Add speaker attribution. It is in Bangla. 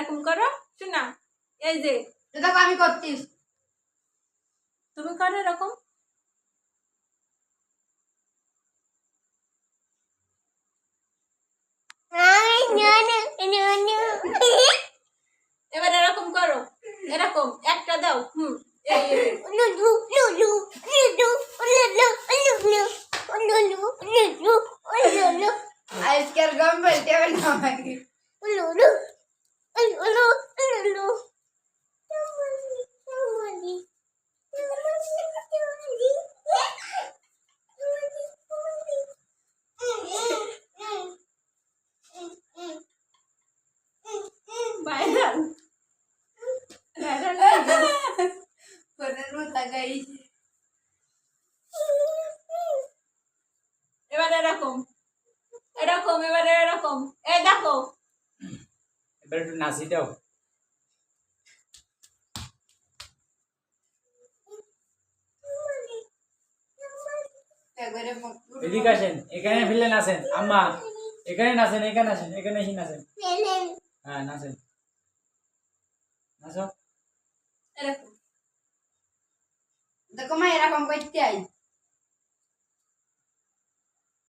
Speaker 1: এরকম করো শোনা এই যে
Speaker 2: দেখো আমি করতিস
Speaker 1: তুমি করো এরকম এবার এরকম করো এরকম একটা দাও
Speaker 2: আজকের গম বলতে হবে না আমাকে
Speaker 1: এবার এরকম এরকম এবার এরকম এই দেখো
Speaker 3: এবার একটু নাচি দাও এদিকে আসেন এখানে ফেললে নাচেন আম্মা এখানে নাচেন এখানে আসেন এখানে এসে নাচেন হ্যাঁ নাচেন নাচো
Speaker 1: এরকম
Speaker 2: দেখো মা এরকম করতে আই